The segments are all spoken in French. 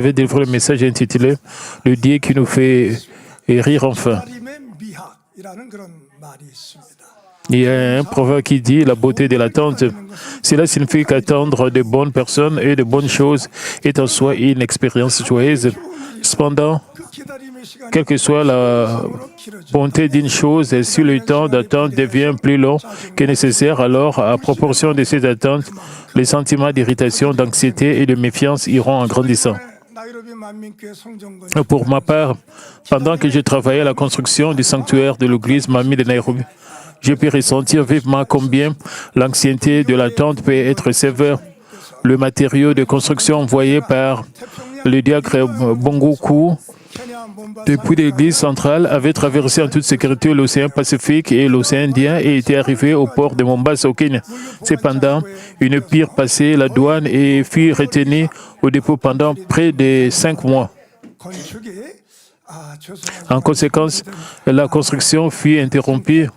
Je vais délivrer le message intitulé « Le Dieu qui nous fait rire enfin ». Il y a un proverbe qui dit « La beauté de l'attente ». Cela signifie qu'attendre de bonnes personnes et de bonnes choses est en soi une expérience joyeuse. Cependant, quelle que soit la bonté d'une chose, si le temps d'attente devient plus long que nécessaire, alors, à proportion de cette attente, les sentiments d'irritation, d'anxiété et de méfiance iront en grandissant. Pour ma part, pendant que je travaillais à la construction du sanctuaire de l'église Mamie de Nairobi, j'ai pu ressentir vivement combien l'anxiété de l'attente peut être sévère. Le matériau de construction envoyé par le diacre Bongoku depuis l'église centrale avait traversé en toute sécurité l'océan Pacifique et l'océan Indien et était arrivé au port de Mombasa au Kenya. Cependant, une pire passait la douane et fut retenue au dépôt pendant près de 5 mois. En conséquence, la construction fut interrompue.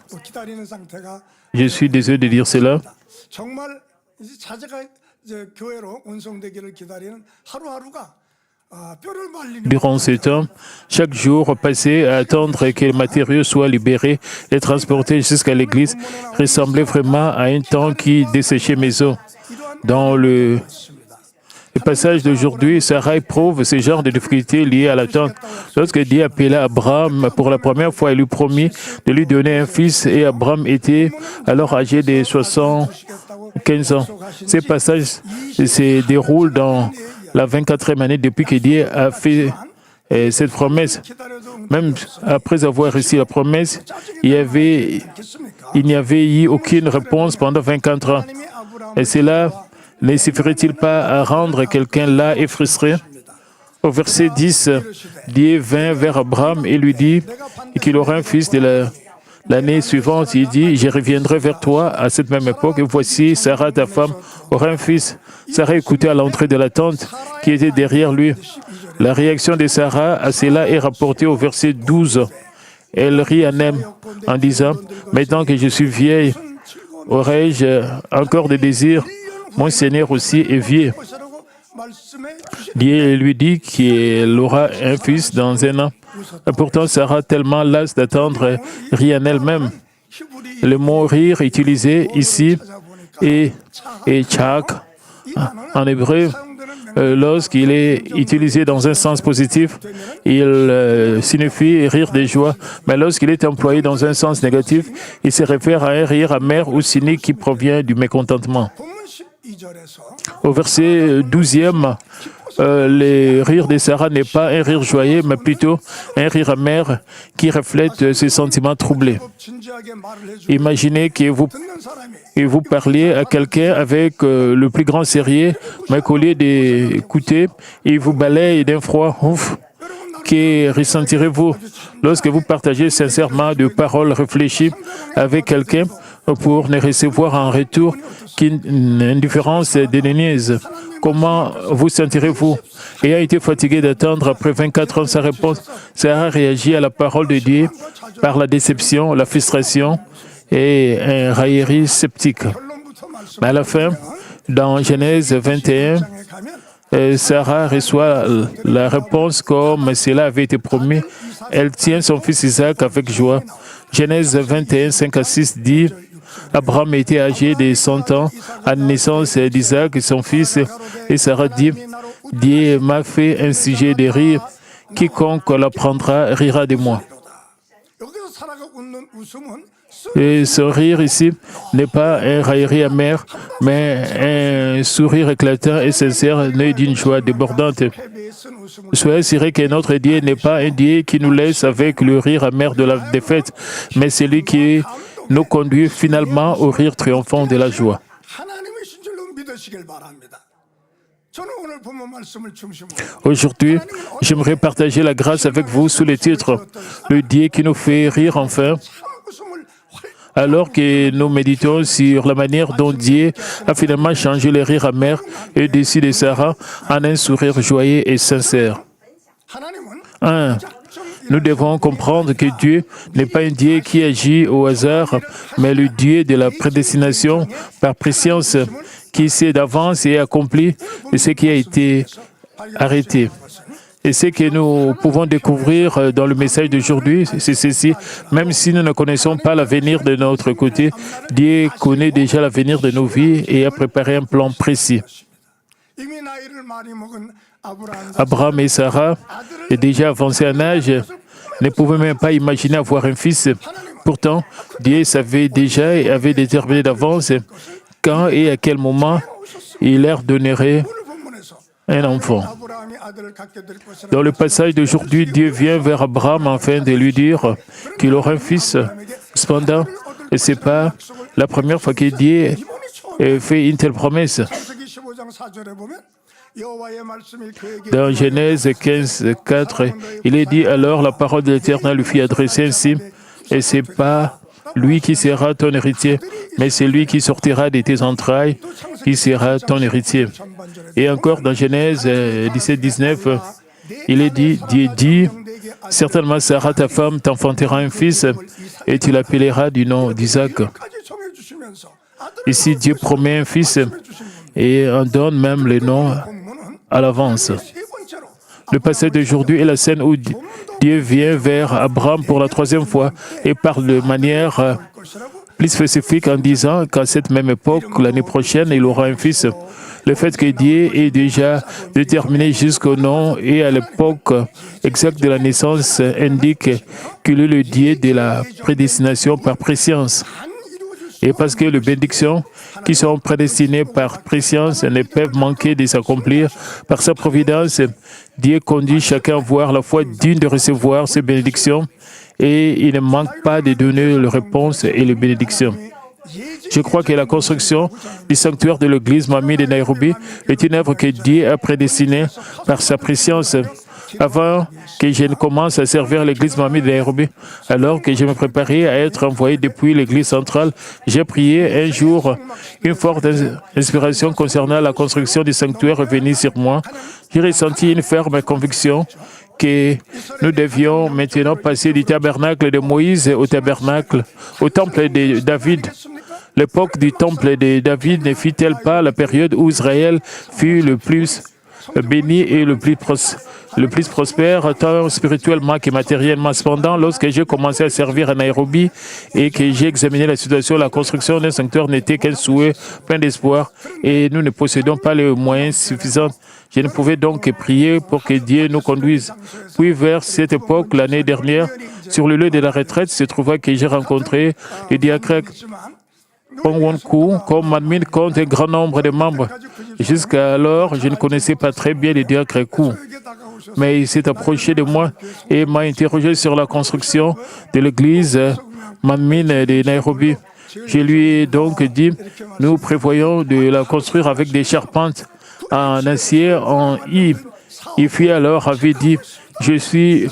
Je suis désolé de dire cela. Durant ce temps, chaque jour passé à attendre que le matériau soit libéré et transporté jusqu'à l'église ressemblait vraiment à un temps qui desséchait mes os. Dans le passage d'aujourd'hui, Sarah éprouve ce genre de difficultés liées à l'attente. Lorsque Dieu appela Abraham pour la première fois, il lui promit de lui donner un fils et Abraham était alors âgé de 75 ans. Ce passage se déroule dans la 24e année depuis que Dieu a fait cette promesse. Même après avoir reçu la promesse, il n'y avait eu aucune réponse pendant 24 ans. Et cela ne suffirait-il pas à rendre quelqu'un là et frustré? Au verset 10, Dieu vint vers Abraham et lui dit qu'il aurait un fils de l'année suivante. Il dit « Je reviendrai vers toi à cette même époque et voici, Sarah, ta femme, aura un fils. » Sarah écoutait à l'entrée de la tente qui était derrière lui. La réaction de Sarah à cela est rapportée au verset 12. Elle rit en disant « Maintenant que je suis vieille, aurais-je encore des désirs? Mon Seigneur aussi est vieux. » Dieu lui dit qu'elle aura un fils dans 1 an. Et pourtant, Sarah, tellement lasse d'attendre, rit en elle-même. Le mot rire utilisé ici est tchak en hébreu. Lorsqu'il est utilisé dans un sens positif, il signifie rire de joie. Mais lorsqu'il est employé dans un sens négatif, il se réfère à un rire amer ou cynique qui provient du mécontentement. Au verset 12e, le rire de Sarah n'est pas un rire joyeux, mais plutôt un rire amer qui reflète ses sentiments troublés. Imaginez que vous parliez à quelqu'un avec le plus grand sérieux, mais qu'au lieu d'écouter, il vous balaye d'un froid. Ouf! Que ressentirez-vous lorsque vous partagez sincèrement de paroles réfléchies avec quelqu'un pour ne recevoir en retour qu'une indifférence dédaigneuse? Comment vous sentirez-vous? Ayant été fatigué d'attendre après 24 ans sa réponse, Sarah réagit à la parole de Dieu par la déception, la frustration et un raillerie sceptique. Mais à la fin, dans Genèse 21, Sarah reçoit la réponse comme cela avait été promis. Elle tient son fils Isaac avec joie. Genèse 21, 5 à 6 dit « Abraham était âgé de 100 ans à la naissance d'Isaac, son fils, et Sarah dit « Dieu m'a fait un sujet de rire, quiconque l'apprendra rira de moi. » Et ce rire ici n'est pas un raillerie amère, mais un sourire éclatant et sincère, né d'une joie débordante. Soyez assurés que notre Dieu n'est pas un Dieu qui nous laisse avec le rire amer de la défaite, mais celui qui nous conduit finalement au rire triomphant de la joie. Aujourd'hui, j'aimerais partager la grâce avec vous sous le titre « Le Dieu qui nous fait rire enfin ». Alors que nous méditons sur la manière dont Dieu a finalement changé le rire amer et déçu de Sarah en un sourire joyeux et sincère. 1. Nous devons comprendre que Dieu n'est pas un Dieu qui agit au hasard, mais le Dieu de la prédestination par préscience, qui sait d'avance et accomplit ce qui a été arrêté. Et ce que nous pouvons découvrir dans le message d'aujourd'hui, c'est ceci. Même si nous ne connaissons pas l'avenir de notre côté, Dieu connaît déjà l'avenir de nos vies et a préparé un plan précis. Abraham et Sarah, déjà avancés en âge, ne pouvaient même pas imaginer avoir un fils. Pourtant, Dieu savait déjà et avait déterminé d'avance quand et à quel moment il leur donnerait un enfant. Dans le passage d'aujourd'hui, Dieu vient vers Abraham afin de lui dire qu'il aura un fils. Cependant, ce n'est pas la première fois que Dieu fait une telle promesse. Dans Genèse 15, 4, il est dit alors la parole de l'Éternel lui fut adressée ainsi, et ce n'est pas lui qui sera ton héritier, mais c'est lui qui sortira de tes entrailles qui sera ton héritier. Et encore dans Genèse 17, 19, il est dit, Dieu dit, certainement Sarah, ta femme, t'enfantera un fils et tu l'appelleras du nom d'Isaac. Ici, Dieu promet un fils et on donne même le nom à l'avance. Le passage d'aujourd'hui est la scène où Dieu vient vers Abraham pour la troisième fois et parle de manière plus spécifique en disant qu'à cette même époque, l'année prochaine, il aura un fils. Le fait que Dieu ait déjà déterminé jusqu'au nom et à l'époque exacte de la naissance indique qu'il est le Dieu de la prédestination par préscience. Et parce que les bénédictions qui sont prédestinées par préscience ne peuvent manquer de s'accomplir par sa providence, Dieu conduit chacun à voir la foi digne de recevoir ces bénédictions et il ne manque pas de donner les réponses et les bénédictions. Je crois que la construction du sanctuaire de l'église Mamie de Nairobi est une œuvre que Dieu a prédestinée par sa préscience. Avant que je ne commence à servir l'église Mamie de Nairobi, alors que je me préparais à être envoyé depuis l'église centrale, j'ai prié un jour, une forte inspiration concernant la construction du sanctuaire est venue sur moi. J'ai ressenti une ferme conviction que nous devions maintenant passer du tabernacle de Moïse au temple de David. L'époque du temple de David ne fut-elle pas la période où Israël fut le plus béni et le plus prospère, tant spirituellement que matériellement. Cependant, lorsque j'ai commencé à servir à Nairobi et que j'ai examiné la situation, la construction d'un sanctuaire n'était qu'un souhait plein d'espoir et nous ne possédons pas les moyens suffisants. Je ne pouvais donc que prier pour que Dieu nous conduise. Puis, vers cette époque, l'année dernière, sur le lieu de la retraite, se trouva que j'ai rencontré le diacre Pongwonku comme admin compte un grand nombre de membres. Jusqu'alors, je ne connaissais pas très bien le diacre Kou. Mais il s'est approché de moi et m'a interrogé sur la construction de l'église Manmin de Nairobi. Je lui ai donc dit, nous prévoyons de la construire avec des charpentes en acier en I. Il fut alors avait dit, je suis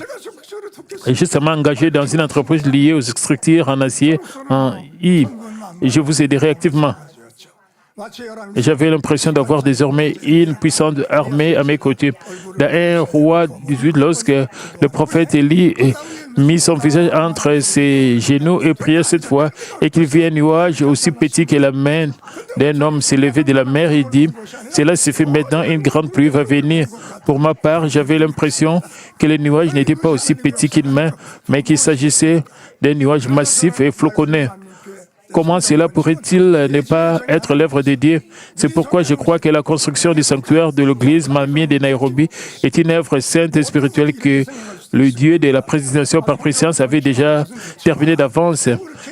justement engagé dans une entreprise liée aux structures en acier en I. Et je vous aiderai activement. J'avais l'impression d'avoir désormais une puissante armée à mes côtés. Dans 1 Roi 18, lorsque le prophète Élie mit son visage entre ses genoux et pria cette fois, et qu'il vit un nuage aussi petit que la main d'un homme s'élever de la mer, il dit, cela se fait maintenant, une grande pluie va venir. Pour ma part, j'avais l'impression que le nuage n'était pas aussi petit qu'une main, mais qu'il s'agissait d'un nuage massif et floconneux. Comment cela pourrait-il ne pas être l'œuvre de Dieu? C'est pourquoi je crois que la construction du sanctuaire de l'église Mamie de Nairobi est une œuvre sainte et spirituelle que le Dieu de la prédestination par préscience avait déjà terminée d'avance.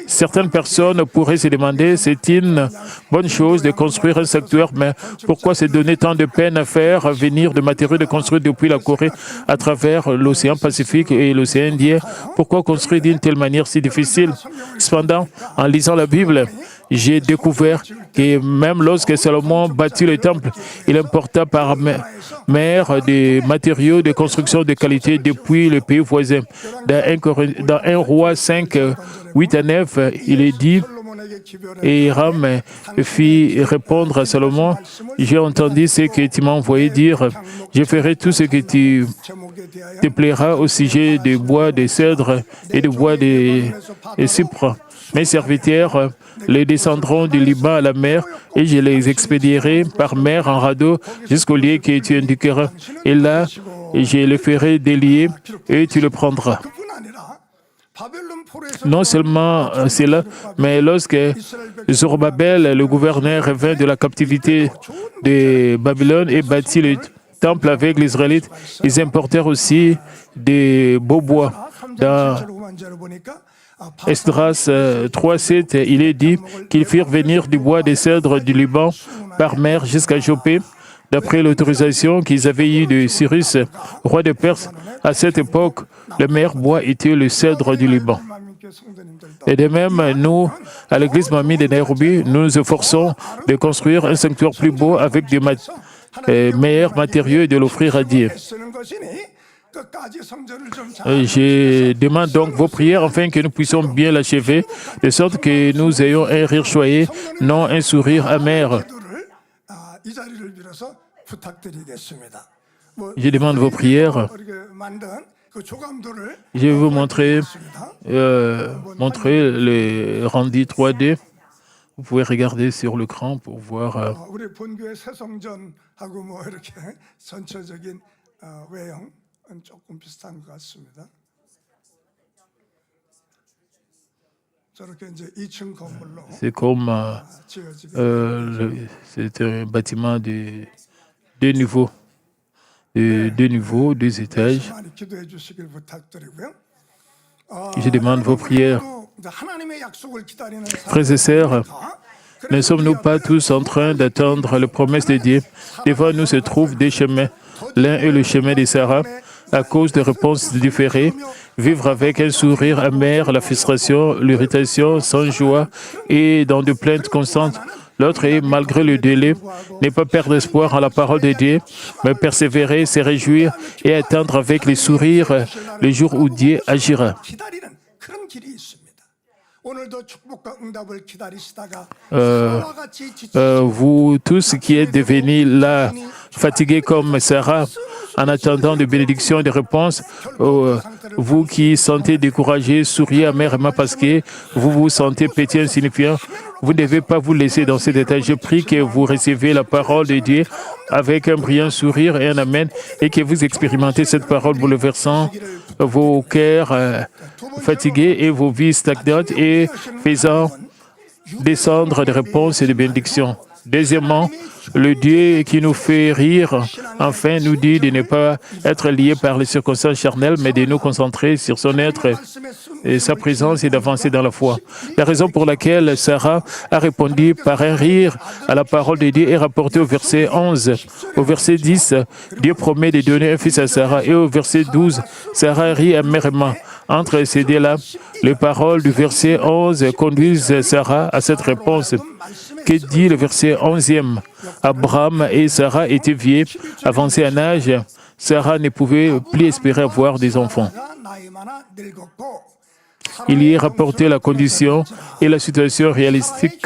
Certaines personnes pourraient se demander, c'est une bonne chose de construire un sanctuaire, mais pourquoi se donner tant de peine à faire venir de matériaux de construire depuis la Corée à travers l'océan Pacifique et l'océan Indien? Pourquoi construire d'une telle manière si difficile? Cependant, en lisant la Bible, j'ai découvert que même lorsque Salomon bâtit le temple, il importa par mer des matériaux de construction de qualité depuis le pays voisin. Dans 1 Roi 5, 8 à 9, il est dit Et Hiram fit répondre à Salomon, j'ai entendu ce que tu m'as envoyé dire, je ferai tout ce que tu te plaira au sujet des bois de cèdre et des bois de cypre. Mes serviteurs les descendront du Liban à la mer et je les expédierai par mer en radeau jusqu'au lieu que tu indiqueras. Et là, je les ferai délier et tu le prendras. Non seulement cela, mais lorsque Zorobabel, le gouverneur, revint de la captivité de Babylone et bâtit le temple avec les Israélites, ils importèrent aussi des beaux bois. Dans Esdras 3:7, il est dit qu'ils firent venir du bois des cèdres du Liban par mer jusqu'à Jopé, d'après l'autorisation qu'ils avaient eue de Cyrus, roi de Perse. À cette époque, le meilleur bois était le cèdre du Liban. Et de même, nous, à l'église Mamie de Nairobi, nous nous efforçons de construire un sanctuaire plus beau avec des meilleurs matériaux et de l'offrir à Dieu. Je demande donc vos prières afin que nous puissions bien l'achever, de sorte que nous ayons un rire choyé, non un sourire amer. Je demande vos prières. Je vais vous montrer le rendu 3D. Vous pouvez regarder sur l'écran pour voir. C'est comme c'est un bâtiment de deux niveaux. Deux niveaux, deux étages. Je demande vos prières. Frères et sœurs, ne sommes-nous pas tous en train d'attendre la promesse de Dieu? Devant nous se trouvent deux chemins. L'un est le chemin de Sarah, à cause de réponses différées, vivre avec un sourire amer, la frustration, l'irritation, sans joie et dans de plaintes constantes. L'autre est, malgré le délai, ne pas perdre espoir en la parole de Dieu, mais persévérer, se réjouir et attendre avec les sourires le jour où Dieu agira. Vous tous qui êtes devenus là, fatigués comme Sarah, en attendant de bénédictions et de réponses, vous qui sentez découragés, souriez amèrement parce que vous vous sentez petit, insignifiant, vous ne devez pas vous laisser dans cet état. Je prie que vous recevez la parole de Dieu avec un brillant sourire et un amen, et que vous expérimentez cette parole bouleversant vos cœurs fatigués et vos vies stagnantes et faisant descendre des réponses et des bénédictions. Deuxièmement, le Dieu qui nous fait rire, enfin, nous dit de ne pas être liés par les circonstances charnelles, mais de nous concentrer sur son être et sa présence et d'avancer dans la foi. La raison pour laquelle Sarah a répondu par un rire à la parole de Dieu est rapportée au verset 11. Au verset 10, Dieu promet de donner un fils à Sarah. Et au verset 12, Sarah rit amèrement. Entre ces deux-là, les paroles du verset 11 conduisent Sarah à cette réponse. Que dit le verset 11e? Abraham et Sarah étaient vieux, avancés en âge. Sarah ne pouvait plus espérer avoir des enfants. Il y est rapporté la condition et la situation réalistique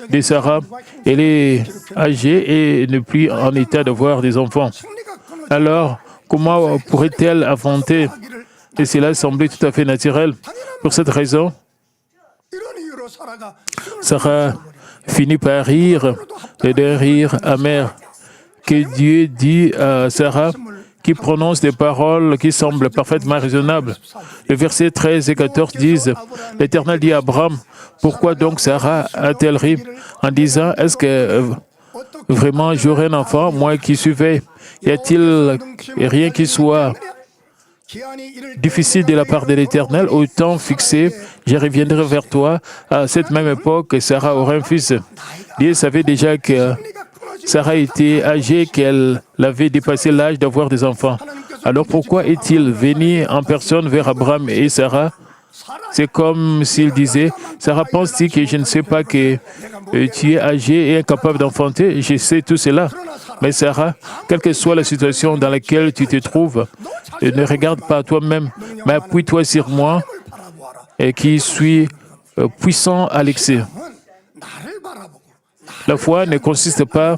de Sarah. Elle est âgée et n'est plus en état d'avoir des enfants. Alors, comment pourrait-elle inventer? Et cela semblait tout à fait naturel. Pour cette raison, Sarah finit par rire, et d'un rire amer, que Dieu dit à Sarah, qui prononce des paroles qui semblent parfaitement raisonnables. Les versets 13 et 14 disent, « L'Éternel dit à Abraham, pourquoi donc Sarah a-t-elle ri en disant, est-ce que vraiment j'aurai un enfant, moi qui suivais? Y a-t-il rien qui soit difficile de la part de l'Éternel, au temps fixé, je reviendrai vers toi. À cette même époque, Sarah aura un fils. » Dieu savait déjà que Sarah était âgée, qu'elle avait dépassé l'âge d'avoir des enfants. Alors pourquoi est-il venu en personne vers Abraham et Sarah? C'est comme s'il disait, Sarah, penses-tu que je ne sais pas que tu es âgée et incapable d'enfanter? Je sais tout cela. Mais Sarah, quelle que soit la situation dans laquelle tu te trouves, ne regarde pas à toi-même, mais appuie-toi sur moi, et qui suis puissant à l'excès. La foi ne consiste pas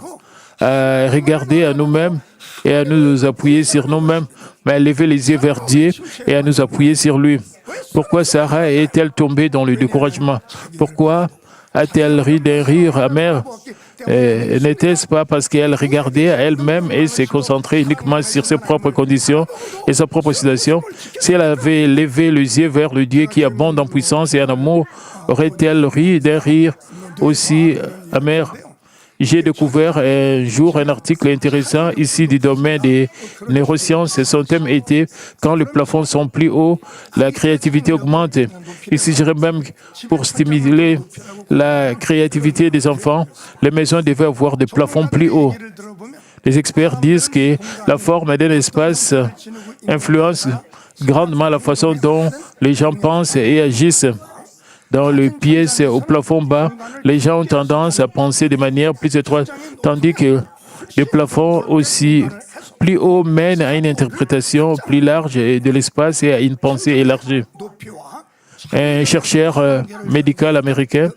à regarder à nous-mêmes et à nous appuyer sur nous-mêmes, mais à lever les yeux vers Dieu et à nous appuyer sur lui. Pourquoi Sarah est-elle tombée dans le découragement? Pourquoi a-t-elle ri d'un rire amer? N'était-ce pas parce qu'elle regardait à elle-même et s'est concentrée uniquement sur ses propres conditions et sa propre situation? Si elle avait levé les yeux vers le Dieu qui abonde en puissance et en amour, aurait-elle ri d'un rire aussi amer? J'ai découvert un jour un article intéressant ici du domaine des neurosciences. Son thème était « Quand les plafonds sont plus hauts, la créativité augmente ». Il suggérait même pour stimuler la créativité des enfants, les maisons devaient avoir des plafonds plus hauts. Les experts disent que la forme d'un espace influence grandement la façon dont les gens pensent et agissent. Dans les pièces au plafond bas, les gens ont tendance à penser de manière plus étroite, tandis que les plafonds aussi plus hauts mènent à une interprétation plus large de l'espace et à une pensée élargie. Un chercheur médical américain,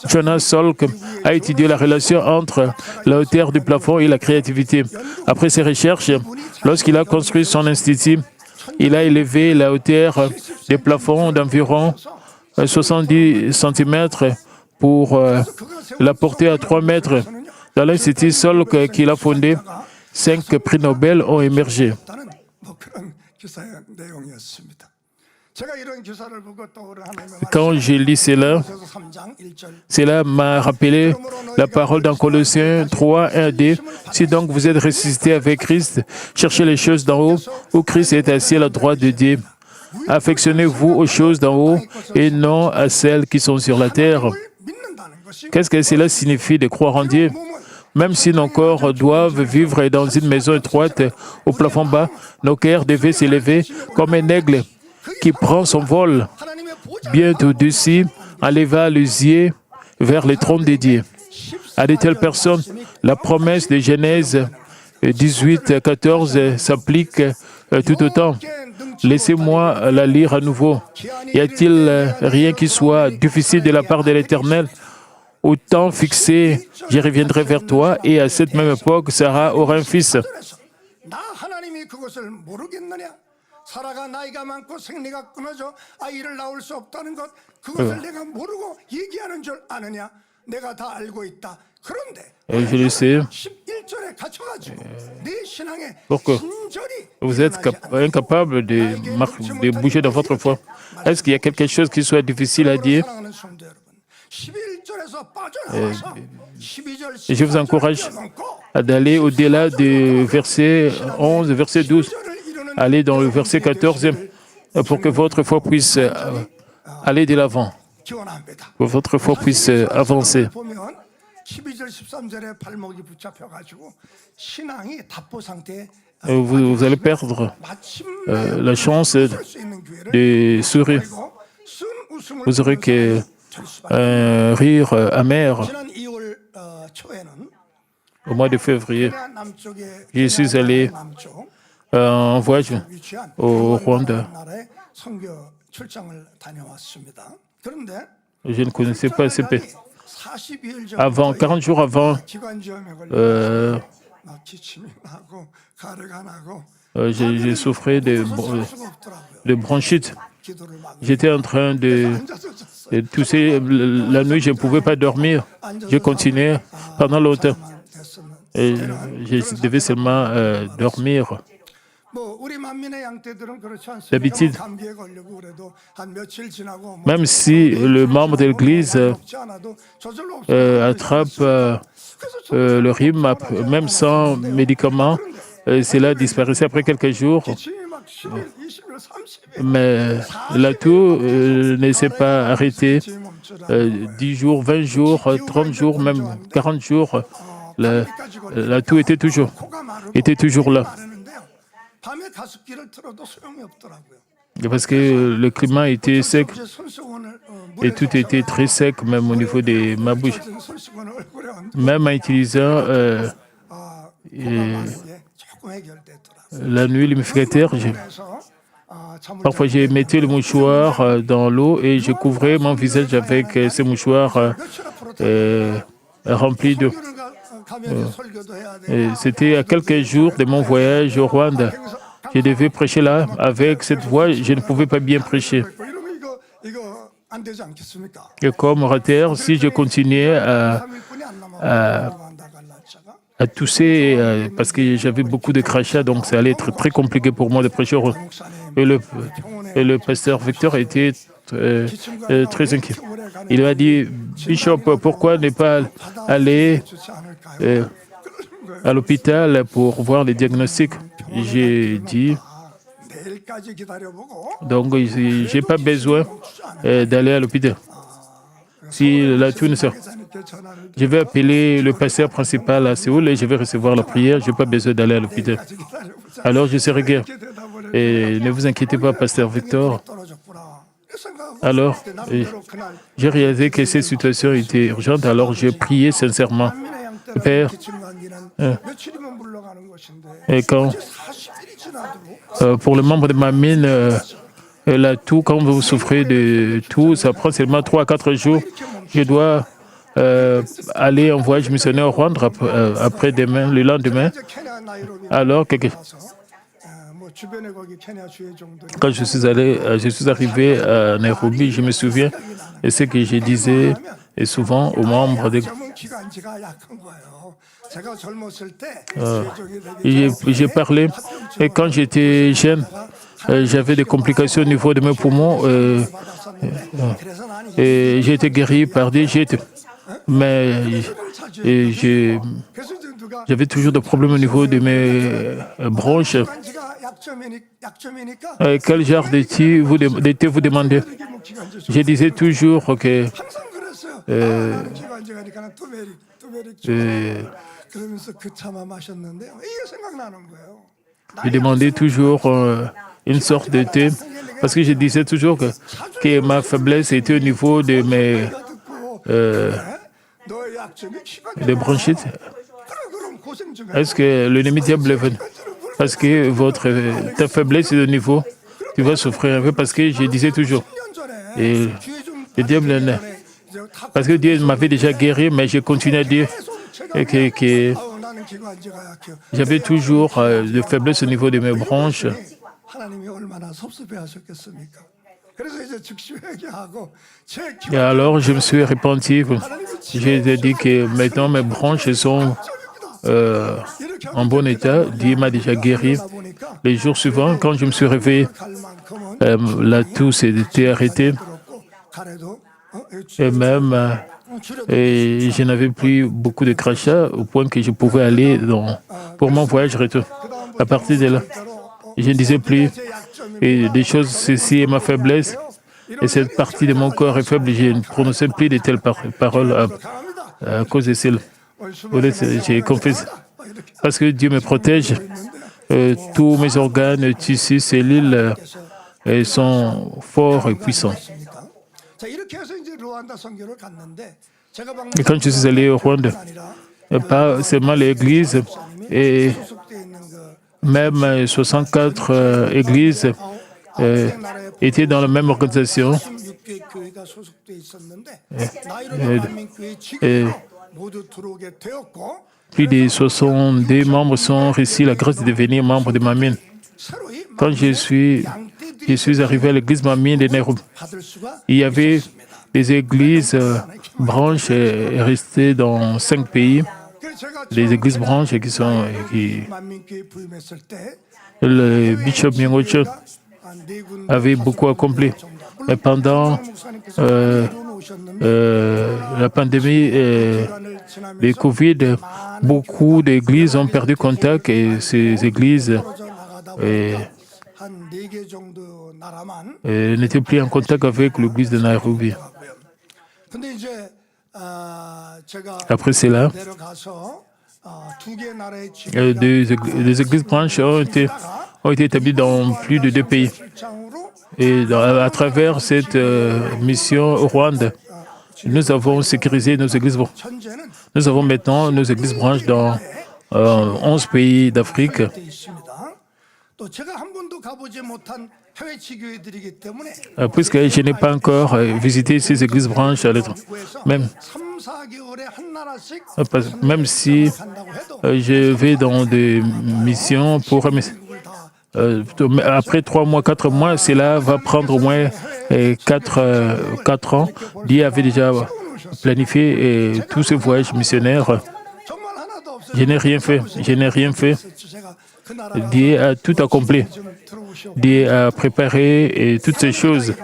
Jonas Salk, a étudié la relation entre la hauteur du plafond et la créativité. Après ses recherches, lorsqu'il a construit son institut, il a élevé la hauteur des plafonds d'environ 70 cm pour la porter à 3 mètres. Dans l'Institut Salk qu'il a fondé, 5 prix Nobel ont émergé. Quand j'ai lu cela m'a rappelé la parole dans Colossiens 3, 1-D. Si donc vous êtes ressuscité avec Christ, cherchez les choses d'en haut, où Christ est assis à la droite de Dieu. Affectionnez-vous aux choses d'en haut et non à celles qui sont sur la terre. Qu'est-ce que cela signifie de croire en Dieu? Même si nos corps doivent vivre dans une maison étroite au plafond bas, nos cœurs devaient s'élever comme un aigle qui prend son vol bien au-dessus en levant les yeux vers les trônes de Dieu. À de telles personnes, la promesse de Genèse 18, 14 s'applique tout autant. Laissez-moi la lire à nouveau. Y a-t-il rien qui soit difficile de la part de l'Éternel? Au temps fixé, je reviendrai vers toi, et à cette même époque, Sarah aura un fils. Je le sais. Pourquoi vous êtes incapable de bouger dans votre foi? Est-ce qu'il y a quelque chose qui soit difficile à dire? Je vous encourage d'aller au-delà du verset 11, verset 12. Allez dans le verset 14 pour que votre foi puisse aller de l'avant, que votre foi puisse avancer. Vous allez perdre la chance de sourire. Vous aurez qu'un rire amer. Au mois de février, je suis allé en voyage au Rwanda. Je ne connaissais pas CP. 40 jours avant, j'ai souffert de bronchite. J'étais en train de tousser. La nuit, je ne pouvais pas dormir. Je continuais pendant longtemps. Et je devais seulement dormir. D'habitude, même si le membre de l'Église attrape le rhume, même sans médicaments, cela disparaissait après quelques jours. Mais la toux ne s'est pas arrêtée. 10 jours, 20 jours, 30 jours, même 40 jours, la toux était toujours là. Parce que le climat était sec et tout était très sec, même au niveau de ma bouche. Même en utilisant la nuit l'humidificateur, parfois je mettais le mouchoir dans l'eau et je couvrais mon visage avec ce mouchoir rempli de... C'était à quelques jours de mon voyage au Rwanda. Je devais prêcher là. Avec cette voix, je ne pouvais pas bien prêcher. Et comme orateur, si je continuais à tousser, parce que j'avais beaucoup de crachats, donc ça allait être très compliqué pour moi de prêcher. Et le pasteur Victor était très inquiet. Il m'a dit, Bishop, pourquoi ne pas aller à l'hôpital pour voir les diagnostics? J'ai dit, donc je n'ai pas besoin d'aller à l'hôpital. Si la tourne sort, je vais appeler le pasteur principal à Séoul et je vais recevoir la prière. Je n'ai pas besoin d'aller à l'hôpital. Alors je serai guéri. Et ne vous inquiétez pas, pasteur Victor. Alors, j'ai réalisé que cette situation était urgente, alors j'ai prié sincèrement. Père, et quand, pour le membre de ma mine, là, tout, quand vous souffrez de tout, ça prend seulement 3 à 4 jours. Je dois aller en voyage missionnaire au Rwanda après-demain, le lendemain. Alors, quand je suis arrivé à Nairobi, je me souviens de ce que je disais et souvent aux membres de... J'ai parlé et quand j'étais jeune, j'avais des complications au niveau de mes poumons et j'ai été guéri par des jets. Mais j'avais toujours des problèmes au niveau de mes bronches. Quel genre de thé vous demandez? Je disais toujours que je demandais toujours une sorte de thé parce que je disais toujours que ma faiblesse était au niveau de mes bronchites. Est-ce que l'ennemi diable est venu? Parce que ta faiblesse est au niveau, tu vas souffrir un peu parce que je disais toujours. Et le diable est là. Parce que Dieu m'avait déjà guéri, mais je continuais à dire que j'avais toujours de faiblesse au niveau de mes bronches. Et alors, je me suis repenti. J'ai dit que maintenant mes bronches sont en bon état. Dieu m'a déjà guéri. Les jours suivants, quand je me suis réveillé, la toux s'était arrêtée. Et même, je n'avais plus beaucoup de crachats au point que je pouvais aller pour mon voyage retour. À partir de là, je ne disais plus des choses, ceci est ma faiblesse. Et cette partie de mon corps est faible. Je ne prononçais plus de telles paroles à cause de cela. J'ai confessé. Parce que Dieu me protège. Tous mes organes, tissus, cellules sont forts et puissants. Et quand je suis allé au Rwanda, pas seulement l'église, et même 64 églises étaient dans la même organisation. Et plus de 62 membres sont reçus la grâce de devenir membres de ma mine. Quand je suis arrivé à l'église Mamine de Nairobi, il y avait des églises branches restées dans 5 pays. Des églises branches le Bishop Myongocho avait beaucoup accompli. Mais pendant la pandémie de Covid, beaucoup d'églises ont perdu contact et ces églises n'étaient plus en contact avec l'église de Nairobi. Après cela, des églises branches ont été établies dans plus de 2 pays. Et à travers cette mission au Rwanda, nous avons sécurisé nos églises branches. Nous avons maintenant nos églises branches dans 11 pays d'Afrique. Puisque je n'ai pas encore visité ces églises branches à l'étranger, même, même si je vais dans des missions pour après 3 mois, 4 mois, cela va prendre au moins 4 ans. Dieu avait déjà planifié tous ces voyages missionnaires. Je n'ai rien fait. Je n'ai rien fait. Dieu a tout accompli. Dieu a préparé toutes ces choses.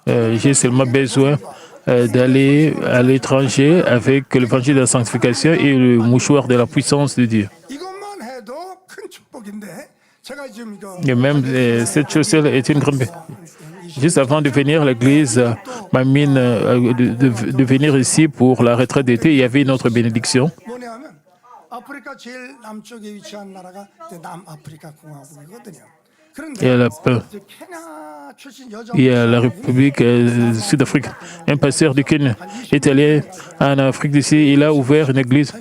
J'ai seulement besoin d'aller à l'étranger avec l'évangile de la sanctification et le mouchoir de la puissance de Dieu. Et même cette chose-là est une grande... Juste avant de venir, l'Église m'a mis de venir ici pour la retraite d'été. Il y avait une autre bénédiction. Il y a la République Sud-Afrique. Un pasteur du Kenya est allé en Afrique du Sud. Il a ouvert une église.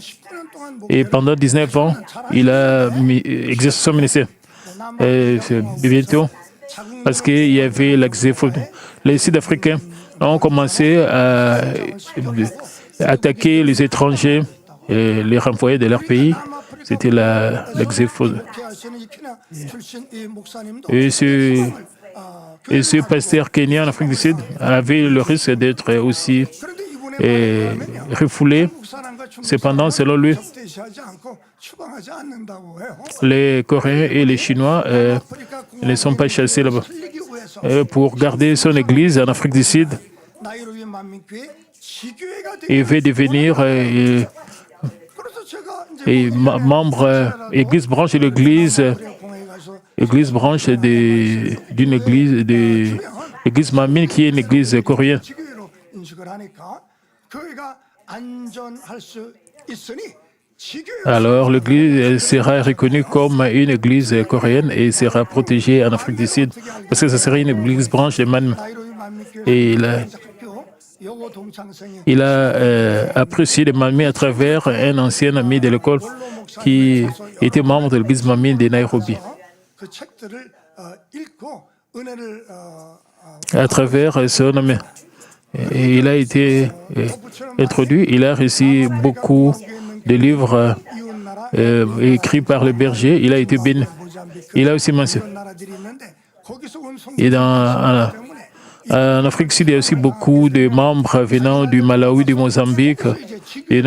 Et pendant 19 ans, il a exercé son ministère. Bientôt, parce qu'il y avait l'accès. Les Sud-Africains ont commencé à attaquer les étrangers et les renvoyer de leur pays. C'était l'accès. Et ce pasteur kenyan en Afrique du Sud avait le risque d'être aussi refoulé. Cependant, selon lui, les Coréens et les Chinois ne sont pas chassés là-bas. Pour garder son église en Afrique du Sud, il veut devenir membre église branche de l'église branche d'une église l'église Manmin qui est une église coréenne. Alors l'église sera reconnue comme une église coréenne et sera protégée en Afrique du Sud parce que ce serait une église branche de Manmin. Et il a apprécié le Manmin à travers un ancien ami de l'école qui était membre de l'église Manmin de Nairobi. À travers son ami. Et il a été introduit, il a reçu beaucoup de livres écrits par le berger, il a été béni. Il a aussi mentionné. Et en Afrique du Sud, il y a aussi beaucoup de membres venant du Malawi, du Mozambique, et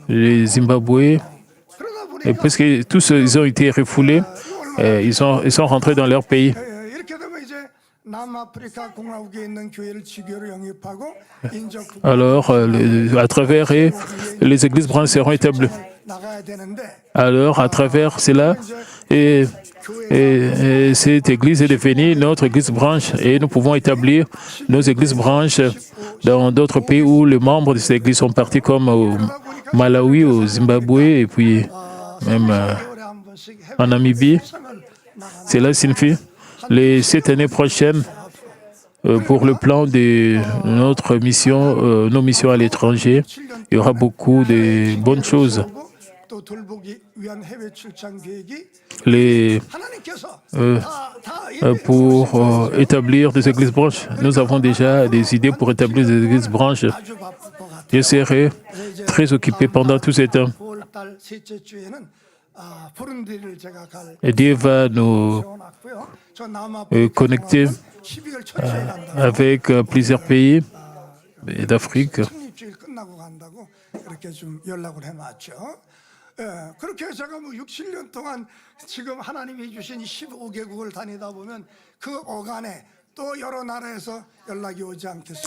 du Zimbabwe. Et parce que tous ils ont été refoulés, ils sont rentrés dans leur pays. Alors, à travers eux, les églises branches seront établies. Alors, à travers cela, cette église est devenue notre église branche et nous pouvons établir nos églises branches dans d'autres pays où les membres de cette église sont partis, comme au Malawi, au Zimbabwe et puis même en Namibie. Cela signifie cette année prochaine, pour le plan de notre mission, nos missions à l'étranger, il y aura beaucoup de bonnes choses. Pour établir des églises branches, nous avons déjà des idées pour établir des églises branches. Je serai très occupé pendant tout ce temps. Et Dieu va nous connecter avec plusieurs pays d'Afrique.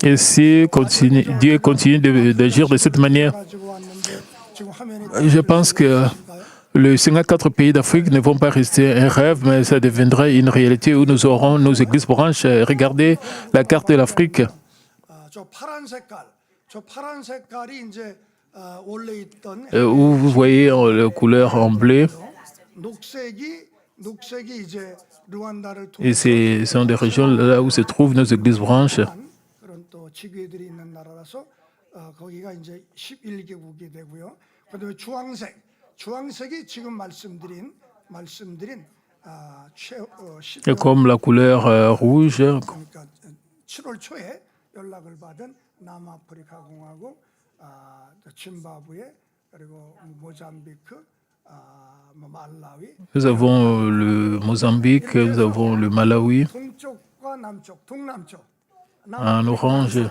Et si Dieu continue d'agir de cette manière, je pense que les 54 pays d'Afrique ne vont pas rester un rêve, mais ça deviendra une réalité où nous aurons nos églises branches. Regardez la carte de l'Afrique. Où vous voyez la couleur en bleu. Et ce sont des régions là où se trouvent nos églises branches. Et comme la couleur rouge, 그러니까 7월 초에 연락을 받은 남아프리카 공화국, 짐바브웨 그리고 모잠비크, 말라위. nous avons le Mozambique, nous avons le Malawi 동쪽과 남쪽, 동남쪽. en orange.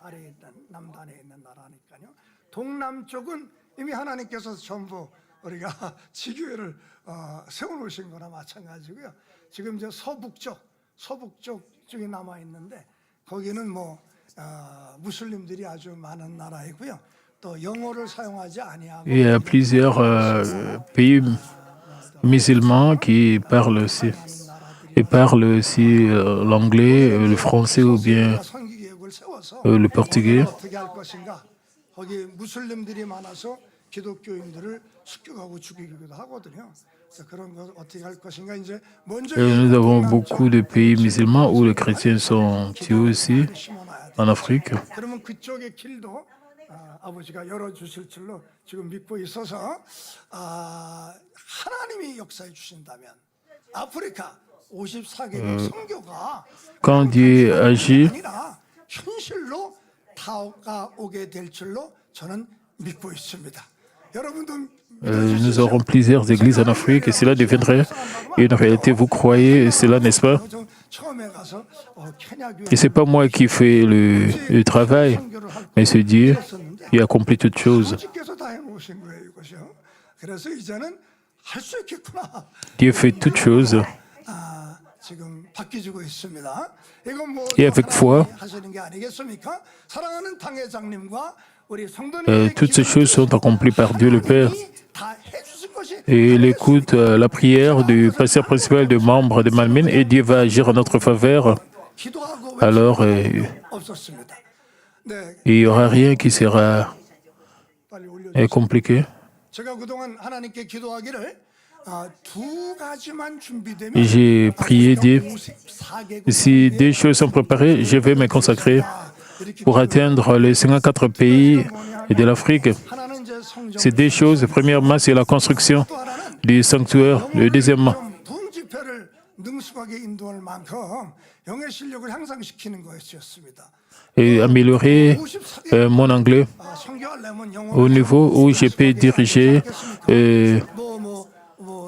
아래에 있는 남단에 있는 나라니까요. 동남쪽은 이미 하나님께서 전부 우리가 지교회를 세워놓으신 거나 마찬가지고요. 지금 이제 서북쪽 쪽에 남아 있는데 거기는 뭐 무슬림들이 아주 많은 나라이고요. 또 영어를 사용하지 아니하고 Il y a plusieurs pays musulmans qui parlent aussi. Ils parlent aussi l'anglais, le français ou bien 선기계획을 세워서 le portugais. 어떻게 할 것인가. 거기 무슬림들이 많아서 기독교인들을 습격하고 죽이기도 하거든요. 그래서 그런 거 어떻게 할 것인가 이제 먼저 Nous avons beaucoup de pays musulmans où les chrétiens sont tués aussi 심어놔야 돼. en Afrique. 그러면 그쪽의 길도 아버지가 열어주실 줄로 지금 믿고 있어서 하나님이 역사해 주신다면 아프리카 54개국 선교가 Quand Dieu agit, 아니라 현실로 다가오게 될 줄로 저는 믿고 있습니다. 여러분도 nous aurons plusieurs églises en Afrique et cela deviendrait une réalité. Vous croyez cela, n'est-ce pas? 저 처음에 가서 케냐 교회 Et c'est pas moi qui fais le travail, mais c'est Dieu qui accomplit toutes choses. 아버지께서 다 해놓으신 거예요, 이것이요. 그래서 이제는 할 수 있겠구나. Dieu fait toutes choses. 지금 바뀌어지고 있습니다. 이건 뭐 Et avec foi, 하시는 게 아니겠습니까? 사랑하는 당회장님과 우리 성도님의 toutes ces choses sont accomplies par Dieu le Père. 다 해주신 것이 Et il écoute la prière du pasteur principal de membres de Malmine et Dieu va agir en notre faveur. 기도하고 Alors, 없었습니다. 네, il n'y aura rien qui sera 빨리 올려. compliqué. 제가 그동안 하나님께 기도하기를 두 가지만 준비되면 J'ai prié Dieu. 54개국 Si deux choses sont préparées, je vais me consacrer pour atteindre les 54 pays de l'Afrique. 하나는 이제 성전, Ces deux choses, premièrement, c'est la construction du sanctuaire. Le deuxièmement, 돈 집회를 능숙하게 인도할 만큼 영의 실력을 향상시키는 것이었습니다. et améliorer mon anglais 선교하려면 영어 au niveau où je peux diriger,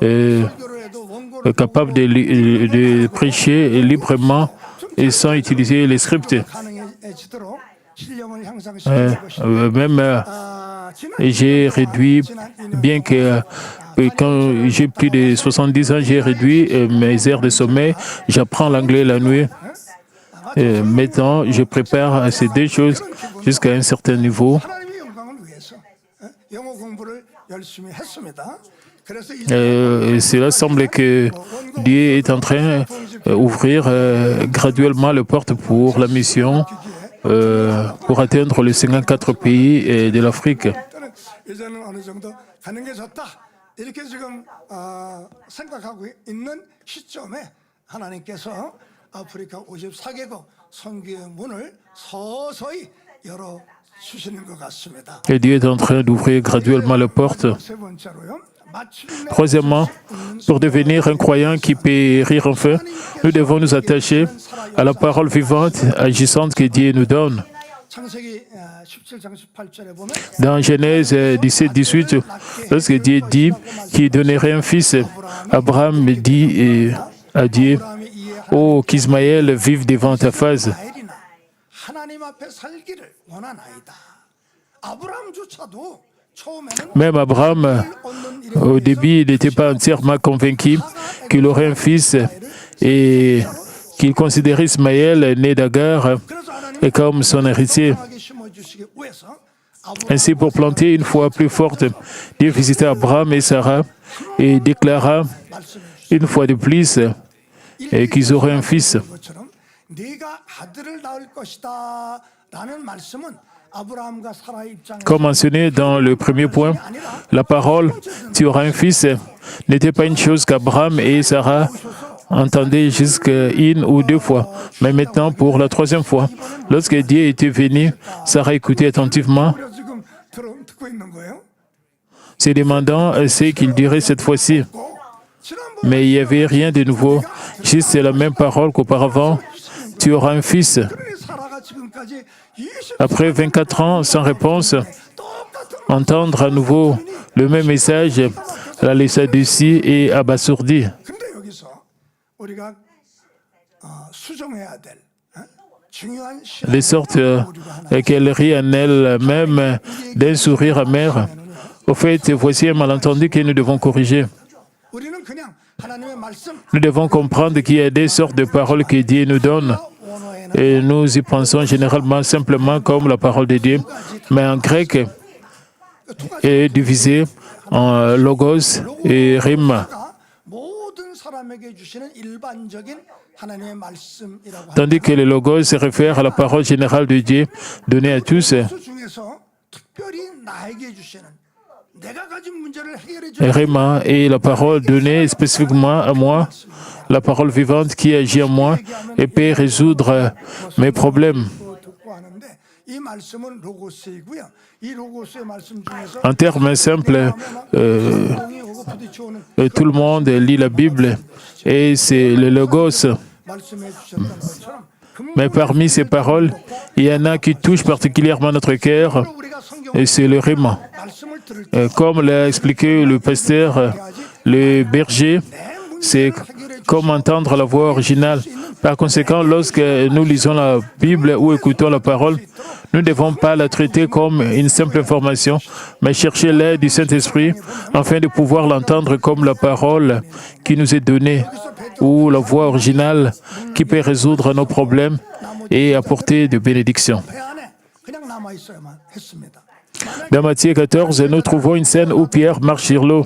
설교를 해도 원고를 capable de prêcher librement et sans utiliser les scripts. 가능해지도록 실력을 향상시키는 것이 Même j'ai réduit, bien que quand j'ai plus de 70 ans, j'ai réduit mes heures de sommeil. J'apprends l'anglais la nuit. Maintenant, je prépare ces deux choses jusqu'à un certain niveau. 하나님의 영광을 위해서 영어 공부를 열심히 했습니다. 그래서 이제 Cela semble que Dieu est en train d'ouvrir graduellement les portes pour la mission pour atteindre les 54 pays de l'Afrique. 이제는 어느 정도 가능해졌다. 이렇게 지금 생각하고 있는 시점에 하나님께서 아프리카 54개국 선교의 문을 서서히 열어 주시는 것 같습니다. Et Dieu est en train d'ouvrir graduellement les portes. 세 번째로요. Troisièmement, pour devenir un croyant qui peut rire enfin, nous devons nous attacher à la parole vivante, agissante que Dieu nous donne. 창세기 17장 18절에 보면 Dans Genèse 17-18, lorsque Dieu dit qu'il donnerait un fils, Abraham dit à Dieu, oh, qu'Ismaël vive devant ta face. 나엘이나 하나님 앞에 살기를 원하나이다. 아브라함조차도 처음에는 Même Abraham, au début, il n'était pas entièrement convaincu qu'il aurait un fils et qu'il considérait Ismaël, né d'Agar, 그래서 하나님 comme son héritier. 하게 심어주시기 위해서 Ainsi, pour planter une foi plus forte, Dieu visita Abraham et Sarah et déclara une fois de plus qu'ils auraient un fils. 것처럼 네가 아들을 낳을 것이다 라는 말씀은 아브라함과 사라의 입장에서 Comme mentionné dans le premier point, la parole tu auras un fils n'était pas une chose qu'Abraham et Sarah entendaient jusqu'à une ou deux fois. Mais maintenant, pour la troisième fois, lorsque Dieu était venu, Sarah écoutait attentivement, 우리가 지금 듣고 있는 거예요. se demandant ce qu'il dirait cette fois-ci. Mais il n'y avait rien de nouveau. Juste la même parole qu'auparavant. Tu auras un fils. 그러니 사라가 지금까지 20 Après 24 ans sans réponse, 똑같은 entendre à nouveau le même message la laissa dessus et abasourdi. 근데 여기서 우리가 수정해야 될 중요한 De sorte qu'elle rit en elle-même d'un sourire amer. Au fait, voici un malentendu que nous devons corriger. 우리는 그냥 하나님의 말씀 Nous devons comprendre qu'il y a des sortes de paroles que Dieu nous donne. 원어에는 Et nous y pensons généralement simplement comme la parole de Dieu. Mais en grec, est divisé en logos et rima. 모든 사람에게 주시는 일반적인 하나님의 말씀이라고 Tandis que le logos se réfère à la parole générale de Dieu donnée à tous. 하는 수 중에서 특별히 나에게 주시는 내가 가진 문제를 해결해 Et 주는 rima est la parole donnée spécifiquement à moi, la parole vivante qui agit en moi et peut résoudre mes problèmes. 듣고 하는데 이 말씀은 로고스이고요. 이 로고스의 말씀 중에서 En termes simples, 동이 오고 부딪혀오는 tout le monde lit la Bible et c'est le logos. 말씀해 주셨던 것처럼 Mais parmi ces paroles, il y en a qui touchent particulièrement notre cœur 우리가 성경 et c'est le rima. 말씀을 들을 때 Comme l'a expliqué le pasteur, le berger, c'est comme entendre la voix originale. Par conséquent, lorsque nous lisons la Bible ou écoutons la parole, nous ne devons pas la traiter comme une simple information, mais chercher l'aide du Saint-Esprit afin de pouvoir l'entendre comme la parole qui nous est donnée ou la voix originale qui peut résoudre nos problèmes et apporter de bénédictions. 배 안에 그냥 남아 있어야만 했습니다. Dans Matthieu 14, nous trouvons une scène où Pierre marche sur l'eau.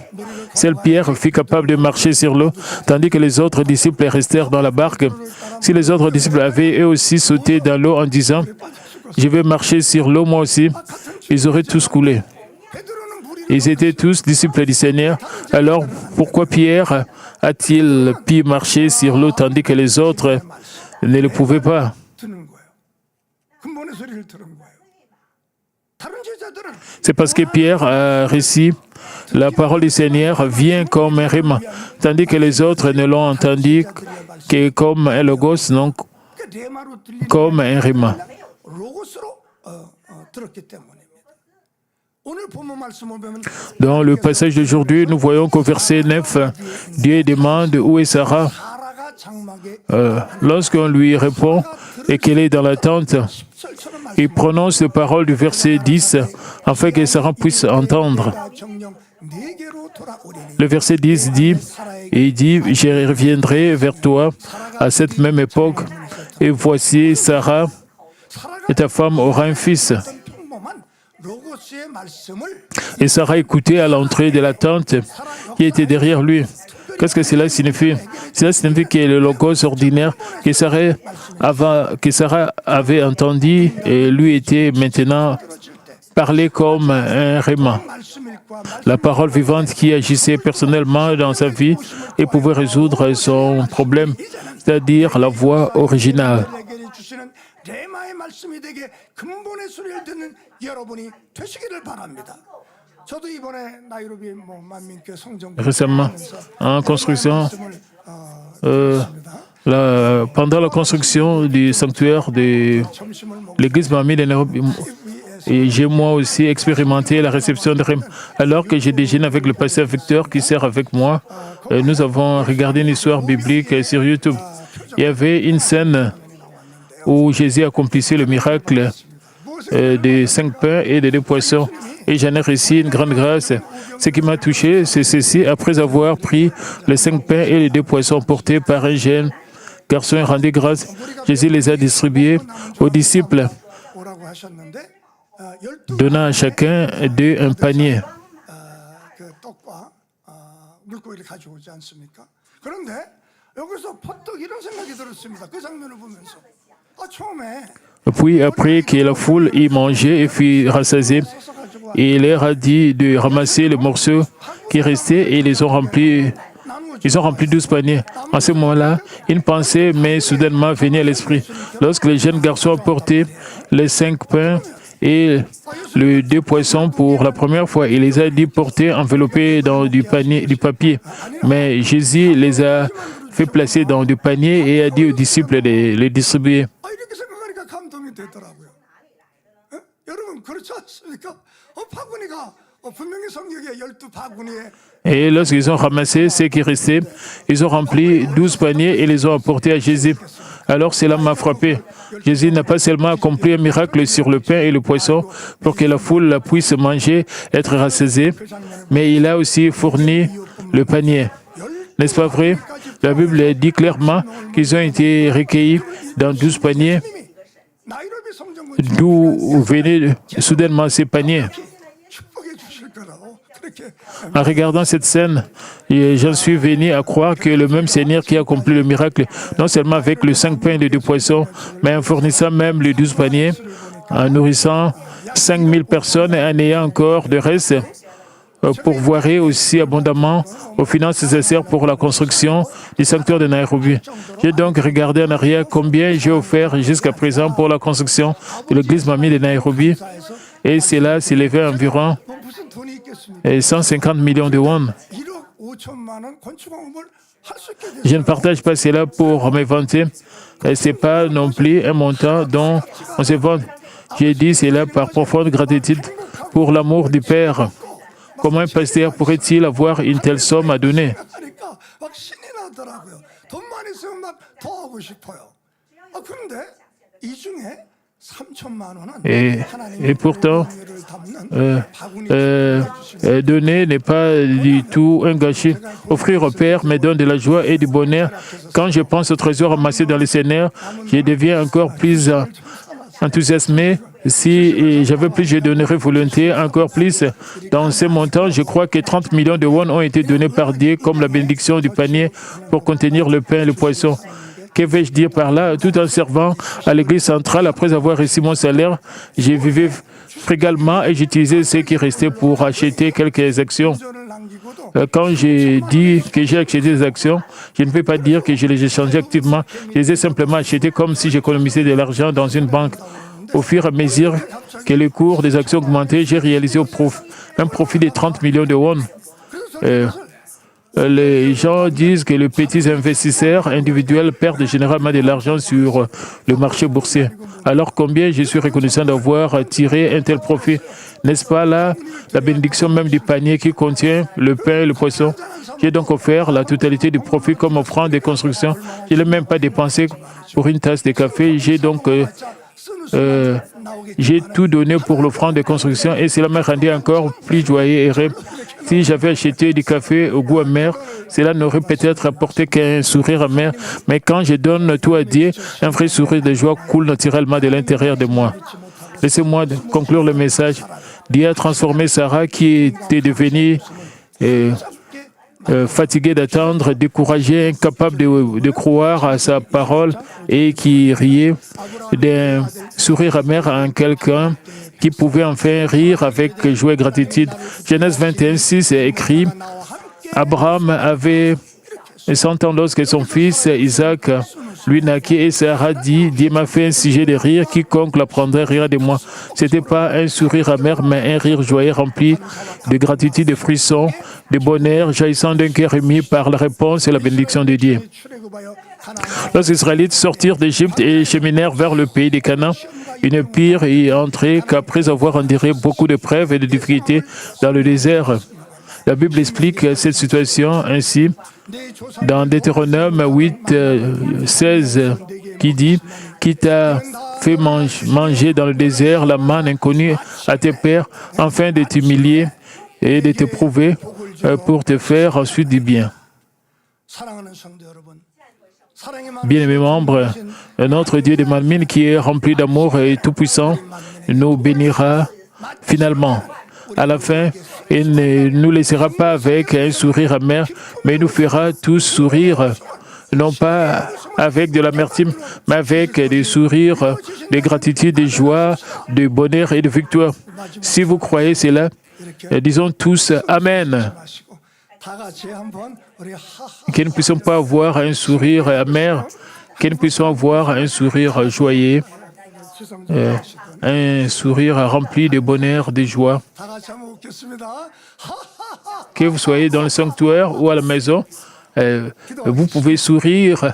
Seul Pierre fut capable de marcher sur l'eau, tandis que les autres disciples restèrent dans la barque. Si les autres disciples avaient eux aussi sauté dans l'eau en disant « Je vais marcher sur l'eau moi aussi », ils auraient tous coulé. 베드로는 물이 Ils étaient tous disciples du Seigneur. Alors pourquoi Pierre a-t-il pu marcher sur l'eau tandis que les autres ne le pouvaient pas? 듣는 거예요. 근본의 소리를 들은 거예요. 다른 제자들은 C'est parce que Pierre a réussi. La parole du Seigneur vient comme un rima, tandis que les autres ne l'ont entendu que comme un logos, non 레마로 들리는 comme un rima. 로고스로 들었기 때문입니다. 오늘 본문 말씀을 보면 Dans le passage d'aujourd'hui, nous voyons qu'au verset 9, Dieu demande où est Sarah. 사라가 장막에 Lorsqu'on lui répond et qu'elle est dans la tente, 설처럼 말씀 il prononce les paroles du verset 10 afin que Sarah puisse entendre. 정령 네게로 돌아오리니 Le verset 10 dit, et il dit, je reviendrai vers toi à cette même époque, et voici Sarah, et ta femme aura un fils. 평범한 로고스의 말씀을 Et Sarah écoutait à l'entrée de la tente qui était derrière lui. Qu'est-ce que cela signifie? Cela signifie que le logos ordinaire que Sarah avait entendu et lui était maintenant parlé comme un rhéma. 말씀 읽고 La parole vivante qui agissait personnellement dans sa vie et pouvait résoudre son problème, c'est-à-dire la voix originale. 말씀을 주시는 레마의 말씀이 되게 근본의 소리를 듣는 여러분이 되시기를 바랍니다. 저도 이번에 나이로비 만민교회 성전 Récemment, en construction, pendant la construction du sanctuaire de 점심을 먹고 l'église Mami de Nairobi, et j'ai moi aussi expérimenté la réception de Rime. Alors que j'ai déjeuné avec le pasteur Victor qui sert avec moi, nous avons regardé une histoire biblique sur YouTube. Il y avait une scène où Jésus accomplissait le miracle des 5 pains et des 2 poissons. Et j'en ai reçu une grande grâce. Ce qui m'a touché, c'est ceci. Après avoir pris les 5 pains et les 2 poissons portés par un jeune garçon et rendu grâce, Jésus les a distribués aux disciples, 오라고 하셨는데 donnant à chacun d'eux un panier. 그 떡과 물고기를 가져오지 않습니까? 그런데 여기서 퍼뜩 이런 생각이 들었습니다. 그 장면을 보면서 처음에 Puis, après que la foule y mangeait et fut rassasiée, il leur a dit de ramasser les morceaux qui restaient et ils les ont remplis. Ils ont rempli 12 paniers. En ce moment-là, une pensée m'est soudainement venue à l'esprit. Lorsque les jeunes garçons apportaient les 5 pains et les 2 poissons pour la première fois. Il les a dit porter enveloppés dans du papier. Mais Jésus les a fait placer dans du panier et a dit aux disciples de les distribuer. 이렇게 생각하니까 감동이 되더라고요. 예? 여러분 그렇지 않습니까? 바구니가 분명히 성경에 12 바구니에 Et lorsqu'ils ont ramassé ce qui restait, ils ont rempli 12 paniers et les ont apportés à Jésus. Alors cela m'a frappé. Jésus n'a pas seulement accompli un miracle sur le pain et le poisson pour que la foule puisse manger, être rassasiée, mais il a aussi fourni le panier. N'est-ce pas vrai? La Bible dit clairement qu'ils ont été recueillis dans 12 paniers, 나이로비 성전군 d'où venaient soudainement ces paniers. 축복해 주실 거라고 그렇게 En regardant cette scène, j'en suis venu à croire que le même Seigneur qui a accompli le miracle, non seulement avec les 5 pains et les 2 poissons, mais en fournissant même les 12 paniers, en nourrissant 5000 personnes et en ayant encore de reste, pourvoirait aussi abondamment aux finances nécessaires pour la construction du sanctuaire de Nairobi. J'ai donc regardé en arrière combien j'ai offert jusqu'à présent pour la construction de l'église Mamie de Nairobi, et cela s'élevait à environ 뭐 무슨 돈이 있겠습니까? 150 millions de won. 1억 5천만 원 건축공업을 할 수 있게 Je 됐어요. ne partage pas cela pour me vanter. Ce n'est pas non plus un montant dont on se vante. J'ai dit cela par profonde gratitude pour l'amour du Père. Comment un pasteur pourrait-il avoir une telle somme à donner? 하니까 막 신이 나더라고요. 돈만 있으면 막 더 하고 싶어요. 그런데 이 중에 3천만 원은 Et pourtant, donner n'est pas du tout un gâchis. Offrir au Père me donne de la joie et du bonheur. Quand je pense au trésor amassé dans le Seigneur, je deviens encore plus enthousiasmé. Si j'avais plus, je donnerais volontiers encore plus. Dans ce montant, je crois que 30 millions de won ont été donnés par Dieu comme la bénédiction du panier pour contenir le pain et le poisson. Que vais-je dire par là? Tout en servant à l'église centrale, après avoir reçu mon salaire, j'ai vécu frégalement et j'utilisais ce qui restait pour acheter quelques actions. Quand j'ai dit que j'ai acheté des actions, je ne peux pas dire que je les ai échangées activement. Je les ai simplement achetées comme si j'économisais de l'argent dans une banque. Au fur et à mesure que le cours des actions augmentait, j'ai réalisé un profit de 30 millions de won. Les gens disent que les petits investisseurs individuels perdent généralement de l'argent sur le marché boursier. Alors combien je suis reconnaissant d'avoir tiré un tel profit? N'est-ce pas là la bénédiction même du panier qui contient le pain et le poisson? J'ai donc offert la totalité du profit comme offrande de construction. Je n'ai même pas dépensé pour une tasse de café. J'ai tout donné pour l'offrande de construction et cela m'a rendu encore plus joyeux et heureux. Si j'avais acheté du café au goût amer, cela n'aurait peut-être apporté qu'un sourire amer. Mais quand je donne tout à Dieu, un vrai sourire de joie coule naturellement de l'intérieur de moi. Laissez-moi conclure le message. Dieu a transformé Sarah qui était devenue fatiguée d'attendre, découragée, incapable de croire à sa parole et qui riait d'un sourire amer en quelqu'un qui pouvait enfin rire avec joie et gratitude. Genèse 21:6 est écrit « Abraham avait 100 ans lorsque son fils Isaac lui naquit et Sarah dit « Dieu m'a fait un sujet de rire, quiconque l'apprendrait rira de moi. » Ce n'était pas un sourire amer, mais un rire joyeux rempli de gratitude, de frissons, de bonheur, jaillissant d'un cœur ému par la réponse et la bénédiction de Dieu. Lorsque les Israélites sortirent d'Égypte et cheminèrent vers le pays des Canaan, une pire y entrait qu'après avoir enduré beaucoup de preuves et de difficultés dans le désert. La Bible explique cette situation ainsi dans Deutéronome 8:16 qui dit « Qui t'a fait manger dans le désert la manne inconnue à tes pères, afin de t'humilier et de t'éprouver pour te faire ensuite du bien. » Bien-aimés membres, notre Dieu de Manmin, qui est rempli d'amour et tout-puissant, nous bénira finalement. À la fin, il ne nous laissera pas avec un sourire amer, mais il nous fera tous sourire, non pas avec de l'amertume, mais avec des sourires de gratitude, de joie, de bonheur et de victoire. Si vous croyez cela, disons tous Amen. Que nous ne puissions pas avoir un sourire amer, que nous puissions avoir un sourire joyeux un sourire rempli de bonheur, de joie. 다 같이 한번 웃겠습니다. Que vous soyez dans le sanctuaire ou à la maison, vous pouvez sourire.